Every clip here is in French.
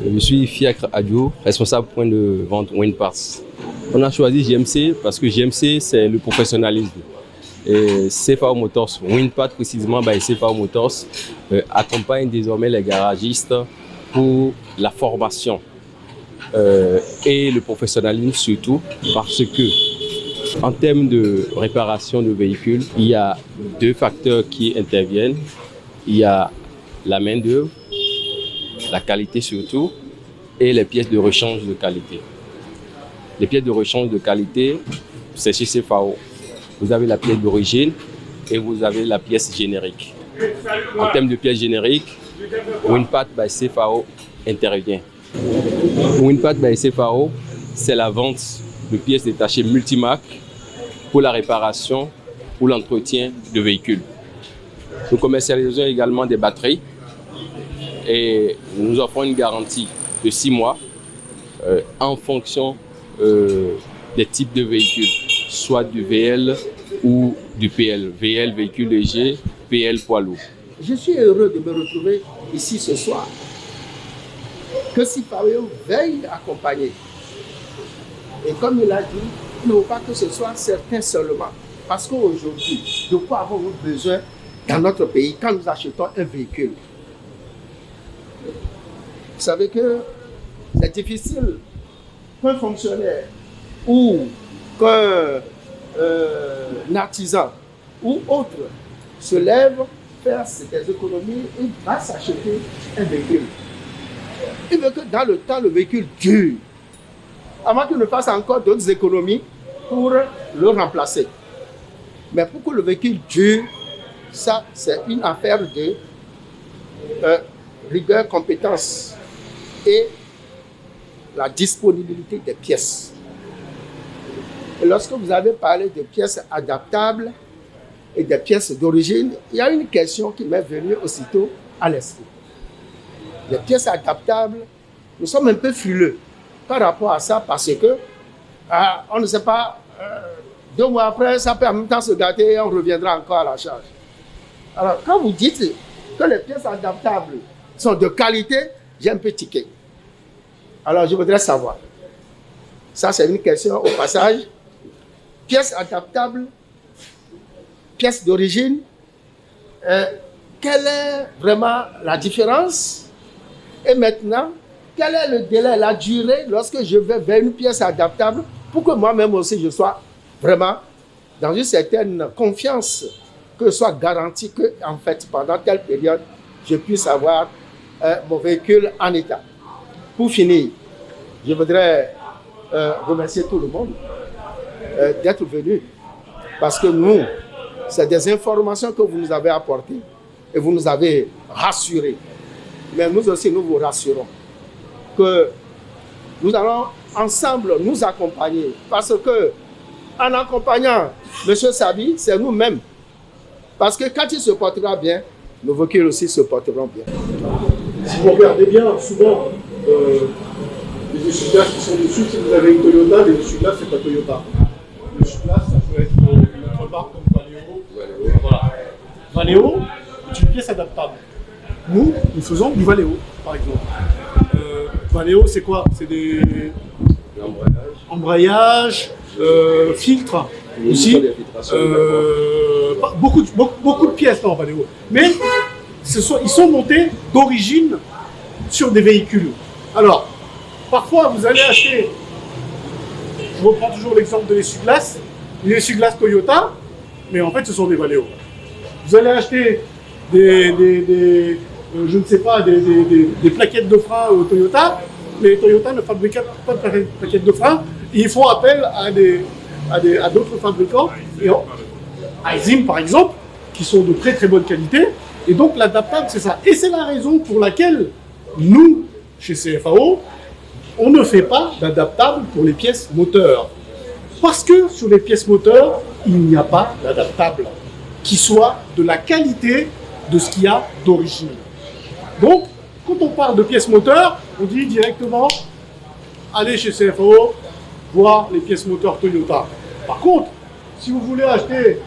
Je suis Fiacre Adio, responsable point de vente Winparts. On a choisi JMC parce que JMC, c'est le professionnalisme. Et CFAO Motors, Winparts précisément, CFAO Motors accompagne désormais les garagistes pour la formation et le professionnalisme surtout parce que en termes de réparation de véhicules, il y a deux facteurs qui interviennent. Il y a la main-d'œuvre, la qualité surtout, et les pièces de rechange de qualité. Les pièces de rechange de qualité, c'est chez CFAO. Vous avez la pièce d'origine et vous avez la pièce générique. En termes de pièces génériques, Winparts by CFAO intervient. Winparts by CFAO, c'est la vente de pièces détachées multimarques pour la réparation ou l'entretien de véhicules. Nous commercialisons également des batteries et nous offrons une garantie de 6 mois en fonction des types de véhicules, soit du VL ou du PL. VL, véhicule léger, PL, poids lourd. Je suis heureux de me retrouver ici ce soir. Que CFAO veille accompagner. Et comme il a dit, il ne faut pas que ce soit certains seulement. Parce qu'aujourd'hui, de quoi avons-nous besoin dans notre pays quand nous achetons un véhicule? Vous savez que c'est difficile qu'un fonctionnaire ou qu'un artisan ou autre se lève, faire des économies et va s'acheter un véhicule. Il veut que dans le temps, le véhicule dure, avant qu'il ne fasse encore d'autres économies pour le remplacer. Mais pour que le véhicule dure, ça, c'est une affaire de rigueur, compétence et la disponibilité des pièces. Et lorsque vous avez parlé de pièces adaptables et des pièces d'origine, il y a une question qui m'est venue aussitôt à l'esprit. Les pièces adaptables, nous sommes un peu frileux par rapport à ça parce que on ne sait pas, 2 mois après, ça peut en même temps se gâter et on reviendra encore à la charge. Alors, quand vous dites que les pièces adaptables sont de qualité, j'ai un peu tiqué. Alors, je voudrais savoir. Ça, c'est une question au passage. Pièces adaptables, pièces d'origine, quelle est vraiment la différence? Et maintenant, quel est le délai, la durée lorsque je vais vers une pièce adaptable pour que moi-même aussi je sois vraiment dans une certaine confiance, que je sois garanti que, en fait, pendant telle période, je puisse avoir mon véhicule en état. Pour finir, je voudrais remercier tout le monde d'être venu parce que nous, c'est des informations que vous nous avez apportées et vous nous avez rassurés. Mais nous aussi, nous vous rassurons que nous allons ensemble nous accompagner parce que en accompagnant M. Sabi, c'est nous-mêmes. Parce que quand il se portera bien, nos véhicules aussi se porteront bien. Si vous regardez bien, souvent, les essuie-glaces qui sont dessus, si vous avez une Toyota, les essuie-glaces, c'est pas Toyota. Les essuie-glaces, ça peut être une autre marque comme Valeo. Voilà. Valeo est une pièce adaptable. Nous faisons du Valeo, par exemple. Valeo, c'est quoi? C'est des embrayages, filtres aussi. Beaucoup de pièces dans Valeo. Mais ils sont montés d'origine sur des véhicules. Alors, parfois, vous allez acheter, je reprends toujours l'exemple de l'essuie-glace, une essuie-glace Toyota, mais en fait, ce sont des Valeo. Vous allez acheter je ne sais pas, des plaquettes de frein Toyota, mais Toyota ne fabrique pas de plaquettes de frein. Ils font appel à d'autres fabricants, Aisin par exemple, qui sont de très très bonne qualité. Et donc l'adaptable, c'est ça. Et c'est la raison pour laquelle nous, chez CFAO, on ne fait pas d'adaptable pour les pièces moteurs. Parce que sur les pièces moteurs, il n'y a pas d'adaptable qui soit de la qualité de ce qu'il y a d'origine. Donc, quand on parle de pièces moteurs, on dit directement allez chez CFAO voir les pièces moteurs Toyota. Par contre, si vous voulez acheter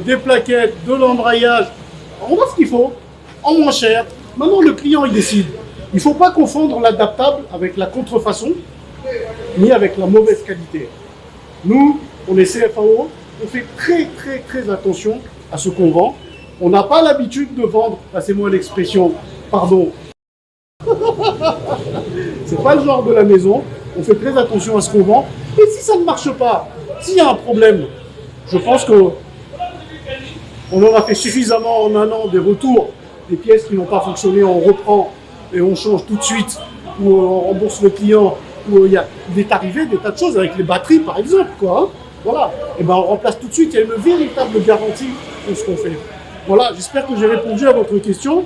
des plaquettes, de l'embrayage, on voit ce qu'il faut, en moins cher. Maintenant, le client, il décide. Il ne faut pas confondre l'adaptable avec la contrefaçon, ni avec la mauvaise qualité. Nous, on est CFAO, on fait très attention à ce qu'on vend. On n'a pas l'habitude de vendre, passez-moi l'expression, pardon. C'est pas le genre de la maison, on fait très attention à ce qu'on vend. Et si ça ne marche pas, s'il y a un problème, je pense qu'on en a fait suffisamment en un an des retours, des pièces qui n'ont pas fonctionné, on reprend et on change tout de suite, ou on rembourse le client, ou il est arrivé des tas de choses avec les batteries par exemple, quoi. Hein. Voilà, et ben on remplace tout de suite, il y a une véritable garantie de ce qu'on fait. Voilà, j'espère que j'ai répondu à votre question,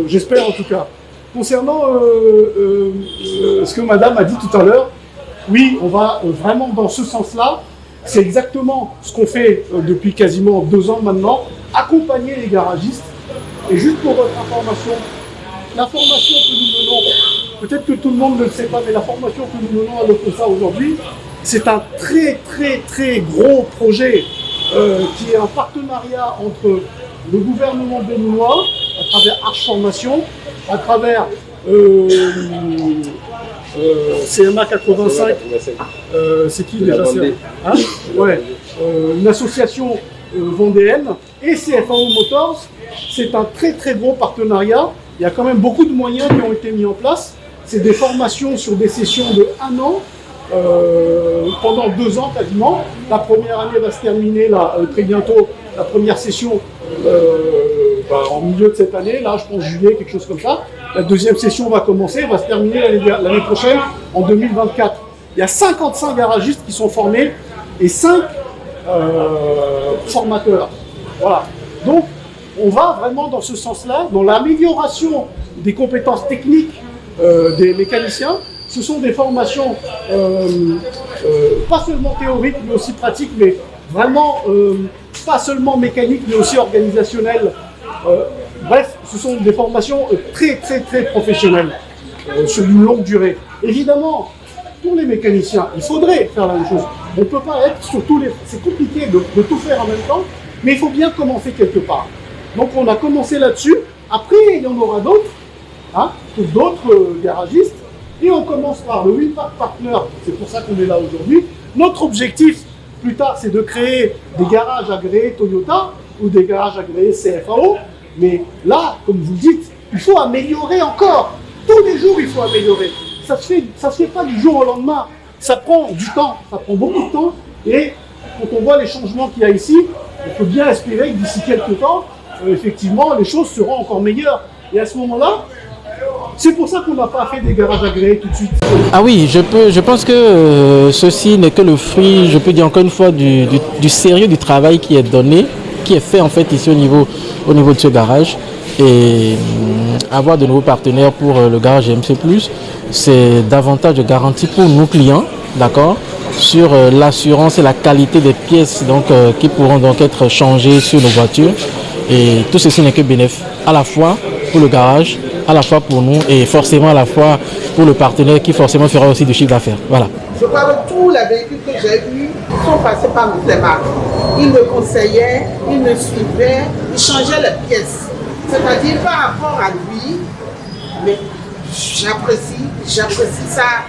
j'espère en tout cas. Concernant ce que madame a dit tout à l'heure, oui, on va vraiment dans ce sens-là. C'est exactement ce qu'on fait depuis quasiment 2 ans maintenant, accompagner les garagistes. Et juste pour votre information, la formation que nous menons, peut-être que tout le monde ne le sait pas, mais la formation que nous menons à l'OPOSA aujourd'hui, c'est un très gros projet qui est un partenariat entre le gouvernement béninois, à travers Arche Formation, à travers CMA 85, c'est qui déjà hein ouais, une association vendéenne, et CFAO Motors. C'est un très gros partenariat. Il y a quand même beaucoup de moyens qui ont été mis en place. C'est des formations sur des sessions de 1 an, pendant 2 ans quasiment. La première année va se terminer là, très bientôt, la première session en milieu de cette année, là je pense juillet, quelque chose comme ça. La deuxième session va commencer, va se terminer l'année prochaine, en 2024. Il y a 55 garagistes qui sont formés et 5 formateurs. Voilà. Donc, on va vraiment dans ce sens-là, dans l'amélioration des compétences techniques des mécaniciens. Ce sont des formations pas seulement théoriques, mais aussi pratiques, mais vraiment pas seulement mécaniques, mais aussi organisationnelles. Bref, ce sont des formations très professionnelles, sur une longue durée. Évidemment, pour les mécaniciens, il faudrait faire la même chose. On ne peut pas être sur tous les... C'est compliqué de tout faire en même temps, mais il faut bien commencer quelque part. Donc on a commencé là-dessus. Après, il y en aura d'autres, hein, d'autres garagistes. Et on commence par le Winpark Partner, c'est pour ça qu'on est là aujourd'hui. Notre objectif, plus tard, c'est de créer des garages agréés Toyota ou des garages agréés CFAO. Mais là, comme vous le dites, il faut améliorer encore. Tous les jours, il faut améliorer. Ça se fait pas du jour au lendemain. Ça prend du temps, ça prend beaucoup de temps. Et quand on voit les changements qu'il y a ici, on peut bien espérer que d'ici quelques temps, effectivement, les choses seront encore meilleures. Et à ce moment-là, c'est pour ça qu'on n'a pas fait des garages agréés tout de suite. Ah oui, je pense que ceci n'est que le fruit, je peux dire encore une fois, du sérieux du travail qui est donné, qui est fait en fait ici au niveau de ce garage. Et avoir de nouveaux partenaires pour le garage GMC+, c'est davantage de garantie pour nos clients, d'accord, sur l'assurance et la qualité des pièces donc, qui pourront donc être changées sur nos voitures. Et tout ceci n'est que bénéfique, à la fois pour le garage, à la fois pour nous et forcément à la fois pour le partenaire qui forcément fera aussi du chiffre d'affaires. Voilà. Je crois que tous les véhicules que j'ai eus sont passés par mes marques. Ils me conseillaient, ils me suivaient, ils changeaient les pièces. C'est-à-dire par rapport à lui, mais j'apprécie sa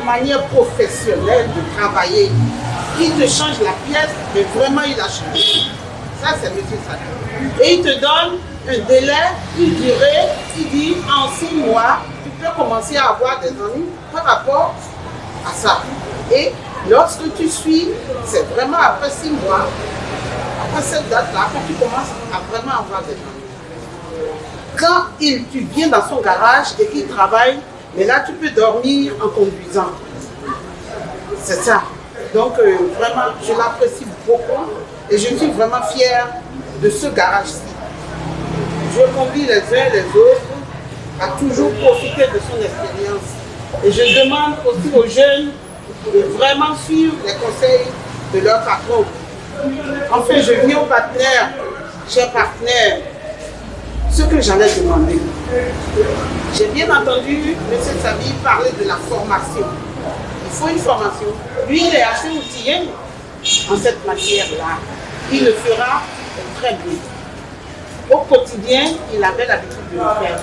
manière professionnelle de travailler. Il te change la pièce, mais vraiment il a changé. Ça c'est M. Sadou. Et il te donne un délai, une durée, il dit en 6 mois, tu peux commencer à avoir des ennuis par rapport à ça. Et lorsque tu suis, c'est vraiment après 6 mois, après cette date-là, quand tu commences à vraiment avoir des ennuis. Quand tu viens dans son garage et qu'il travaille, mais là tu peux dormir en conduisant. C'est ça. Donc vraiment, je l'apprécie beaucoup et je suis vraiment fière de ce garage-ci. Je convie les uns et les autres à toujours profiter de son expérience. Et je demande aussi aux jeunes de vraiment suivre les conseils de leur patron. Enfin, je viens aux partenaires, chers partenaires, ce que j'allais demander. J'ai bien entendu M. Sabi parler de la formation. Il faut une formation. Lui, il est assez outillé en cette matière-là. Il le fera très bien. au quotidien, il avait l'habitude de le faire.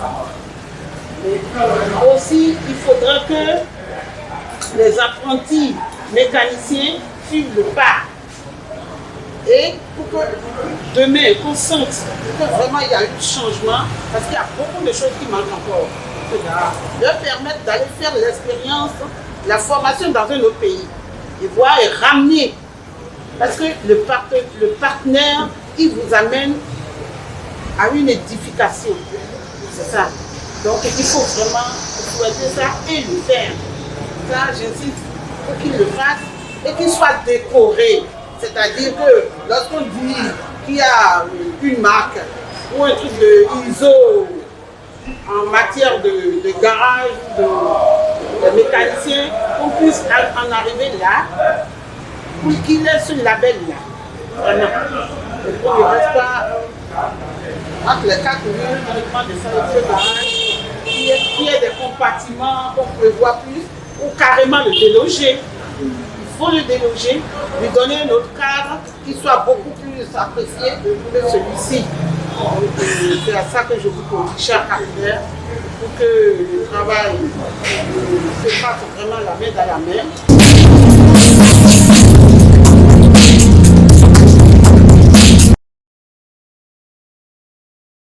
Mais aussi, il faudrait que les apprentis mécaniciens suivent le pas. Et pour que demain, qu'on sente que vraiment il y a eu du changement, parce qu'il y a beaucoup de choses qui manquent encore. Leur permettre d'aller faire l'expérience, la formation dans un autre pays, et voir et ramener. Parce que le partenaire, il vous amène à une édification. C'est ça. Donc il faut vraiment souhaiter ça et le faire. Ça, j'insiste pour qu'il le fasse et qu'il soit décoré. C'est-à-dire que lorsqu'on dit qu'il y a une marque ou un truc de ISO en matière de garage, de mécanicien, qu'on puisse en arriver là pour qu'il ait ce label-là. Vraiment. Et qu'on ne reste pas entre les 4 murs uniquement de ce garage, qu'il y ait des compartiments qu'on prévoit plus ou carrément le déloger. Il faut le déloger, lui donner un autre cadre qui soit beaucoup plus apprécié que celui-ci. C'est à ça que je vous convie, chers partenaires, pour que le travail se fasse vraiment la main dans la main.